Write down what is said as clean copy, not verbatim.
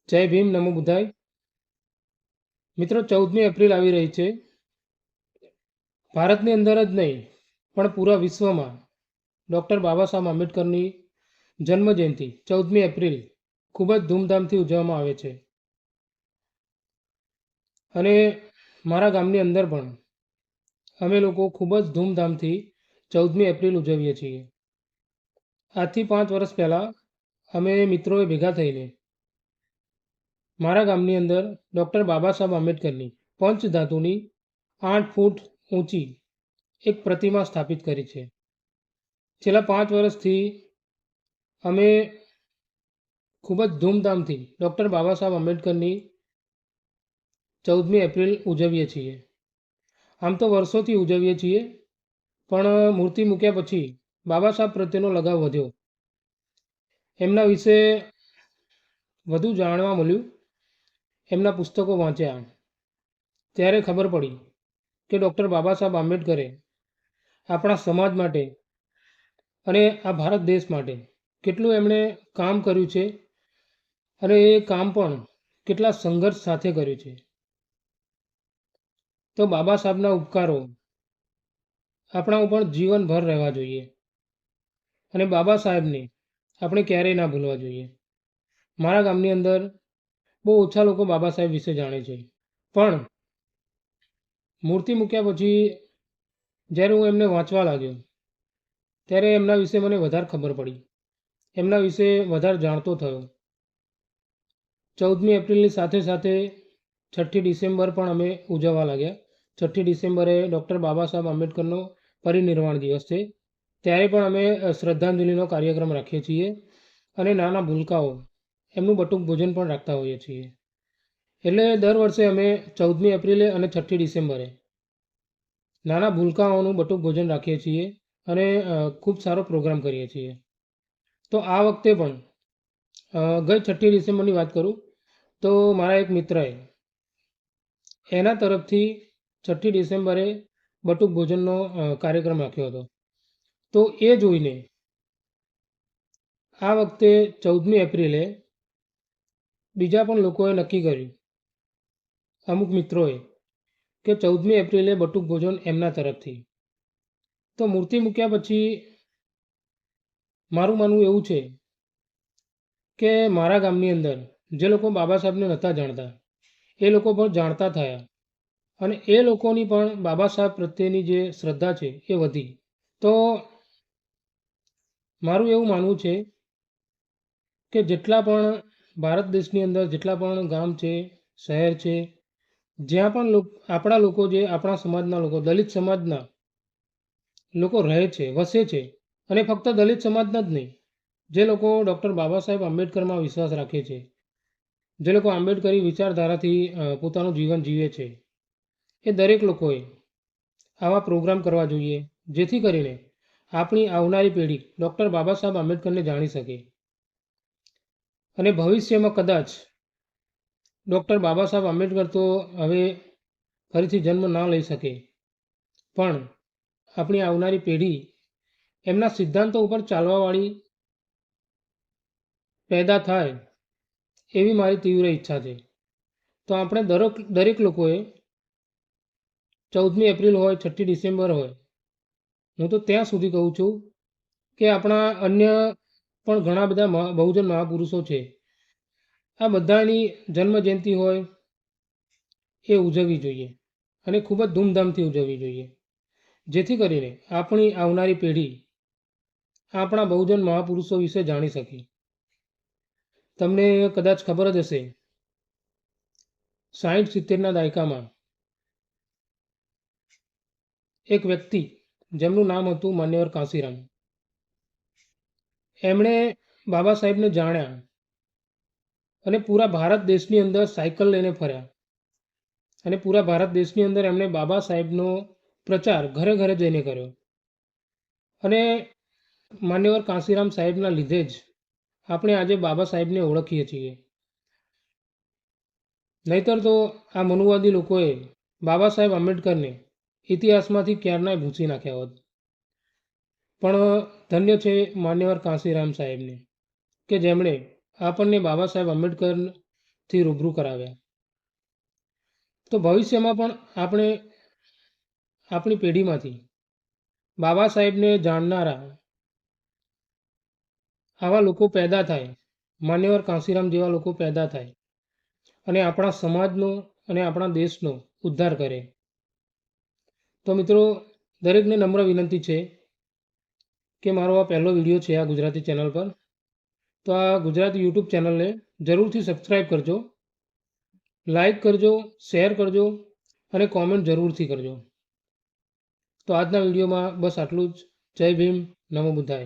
જય ભીમ, નમો બુદ્ધાય. મિત્રો, 14મી એપ્રિલ આવી રહી છે. ભારતની અંદર જ નહીં પણ પૂરા વિશ્વમાં ડૉક્ટર બાબા સાહેબ આંબેડકરની જન્મજયંતિ 14મી એપ્રિલ ખૂબ જ ધૂમધામથી ઉજવવામાં આવે છે. અને મારા ગામની અંદર પણ અમે લોકો ખૂબ જ ધૂમધામથી 14મી એપ્રિલ ઉજવીએ છીએ. આજથી 5 વર્ષ પહેલાં અમે મિત્રોએ ભેગા થઈને મારા ગામની અંદર ડૉક્ટર બાબા સાહેબ આંબેડકરની પંચધાતુની 8 ફૂટ ઊંચી એક પ્રતિમા સ્થાપિત કરી છે. છેલ્લા 5 વર્ષથી અમે ખૂબ જ ધૂમધામથી ડૉક્ટર બાબા સાહેબ આંબેડકરની 14મી એપ્રિલ ઉજવીએ છીએ. આમ તો વર્ષોથી ઉજવીએ છીએ, પણ મૂર્તિ મૂક્યા પછી બાબા સાહેબ પ્રત્યેનો લગાવ વધ્યો. એમના વિશે વધુ જાણવા મળ્યું. એમના પુસ્તકો વાંચ્યા ત્યારે ખબર પડી કે ડૉક્ટર બાબા સાહેબ આંબેડકરે આપણા સમાજ માટે અને આ ભારત દેશ માટે કેટલું એમણે કામ કર્યું છે અને એ કામ પણ કેટલા સંઘર્ષ સાથે કર્યું છે. તો બાબા સાહેબના ઉપકારો આપણા ઉપર જીવનભર રહેવા જોઈએ અને બાબા સાહેબને આપણે ક્યારેય ના ભૂલવા જોઈએ. મારા ગામની અંદર બહુ ઓછા લોકો બાબા સાહેબ વિશે જાણે છે, પણ મૂર્તિ મૂક્યા પછી જ્યારે હું એમને વાંચવા લાગ્યો ત્યારે એમના વિશે મને વધારે ખબર પડી, એમના વિશે વધારે જાણતો થયો. 14મી એપ્રિલની સાથે સાથે 6ઠી ડિસેમ્બર પણ અમે ઉજવવા લાગ્યા. 6ઠી ડિસેમ્બરે ડૉક્ટર બાબા સાહેબ આંબેડકરનો પરિનિર્વાણ દિવસ છે, ત્યારે પણ અમે શ્રદ્ધાંજલિનો કાર્યક્રમ રાખીએ છીએ અને નાના ભૂલકાઓ એમનું બટુક ભોજન પણ રાખતા હોઈએ છીએ. એટલે દર વર્ષે અમે 14મી એપ્રિલે અને 6ઠી ડિસેમ્બરે નાના ભૂલકાઓનું બટુક ભોજન રાખીએ છીએ અને ખૂબ સારો પ્રોગ્રામ કરીએ છીએ. તો આ વખતે પણ ગઈ 6ઠી ડિસેમ્બરની વાત કરું તો મારા એક મિત્રએ એના તરફથી 6ઠી ડિસેમ્બરે બટુક ભોજનનો કાર્યક્રમ રાખ્યો હતો. તો એ જોઈને આ વખતે 14મી એપ્રિલે બીજા પણ લોકોએ નક્કી કર્યું, અમુક મિત્રોએ, કે 14મી એપ્રિલે બટુક ભોજન એમના તરફથી. તો મૂર્તિ મૂક્યા પછી મારું માનવું એવું છે કે મારા ગામની અંદર જે લોકો બાબા સાહેબને નહોતા જાણતા એ લોકો પણ જાણતા થયા અને એ લોકોની પણ બાબા સાહેબ પ્રત્યેની જે શ્રદ્ધા છે એ વધી. તો મારું એવું માનવું છે કે જેટલા પણ ભારત દેશની અંદર જેટલા પણ ગામ છે, શહેર છે, જ્યાં પણ આપણા લોકો, જે આપણા સમાજના લોકો, દલિત સમાજના લોકો રહે છે, વસે છે, અને ફક્ત દલિત સમાજના જ નહીં, જે લોકો ડૉક્ટર બાબા સાહેબ આંબેડકરમાં વિશ્વાસ રાખે છે, જે લોકો આંબેડકરી વિચારધારાથી પોતાનું જીવન જીવે છે, એ દરેક લોકોએ આવા પ્રોગ્રામ કરવા જોઈએ, જેથી કરીને આપણી આવનારી પેઢી ડૉક્ટર બાબા સાહેબ આંબેડકરને જાણી શકે અને ભવિષ્યમાં કદાચ ડૉક્ટર બાબા સાહેબ આંબેડકર તો હવે ફરીથી જન્મ ના લઈ શકે, પણ આપણી આવનારી પેઢી એમના સિદ્ધાંતો ઉપર ચાલવાવાળી પેદા થાય એવી મારી તીવ્ર ઈચ્છા છે. તો આપણે દરેક લોકોએ 14મી એપ્રિલ હોય, 6ઠી ડિસેમ્બર હોય, હું તો ત્યાં સુધી કહું છું કે આપણા અન્ય પણ ઘણા બધા બહુજન મહાપુરુષો છે, આ બધાની જન્મજયંતિ હોય એ ઉજવવી જોઈએ અને ખૂબ જ ધૂમધામથી ઉજવવી જોઈએ, જેથી કરીને આપણી આવનારી પેઢી આપણા બહુજન મહાપુરુષો વિશે જાણી શકે. તમને કદાચ ખબર જ હશે, 60-70ના દાયકામાં એક વ્યક્તિ જેમનું નામ હતું માન્યવર કાંશીરામ, એમણે બાબા સાહેબને જાણ્યા અને પૂરા ભારત દેશની અંદર સાયકલ લઈને ફર્યા અને પૂરા ભારત દેશની અંદર એમણે બાબા સાહેબનો પ્રચાર ઘરે ઘરે જઈને કર્યો અને માન્યવર કાંશીરામ સાહેબના લીધે જ આપણે આજે બાબા સાહેબને ઓળખીએ છીએ. નહીતર તો આ મનુવાદી લોકોએ બાબા સાહેબ આંબેડકરને ઇતિહાસમાંથી ક્યારનાય ભૂંસી નાખ્યા હોત. પણ ધન્ય છે માન્યવર કાંશીરામ સાહેબને કે જેમણે આપણને બાબા સાહેબ આંબેડકર થી રૂબરૂ કરાવ્યા. તો ભવિષ્યમાં પણ આપણે આપણી પેઢીમાંથી બાબા સાહેબને જાણનારા આવા લોકો પેદા થાય, માન્યવર કાંશીરામ જેવા લોકો પેદા થાય અને આપણા સમાજનો અને આપણા દેશનો ઉદ્ધાર કરે. તો મિત્રો, દરેકને નમ્ર વિનંતી છે કે મારો આ પહેલો વિડીયો છે આ ગુજરાતી ચેનલ પર, તો આ ગુજરાતી યુટ્યુબ ચેનલને જરૂરથી સબસ્ક્રાઈબ કરજો, લાઈક કરજો, શેર કરજો અને કોમેન્ટ જરૂરથી કરજો. તો આજના વિડીયોમાં બસ આટલું જ. જય ભીમ, નમો બુદ્ધાય.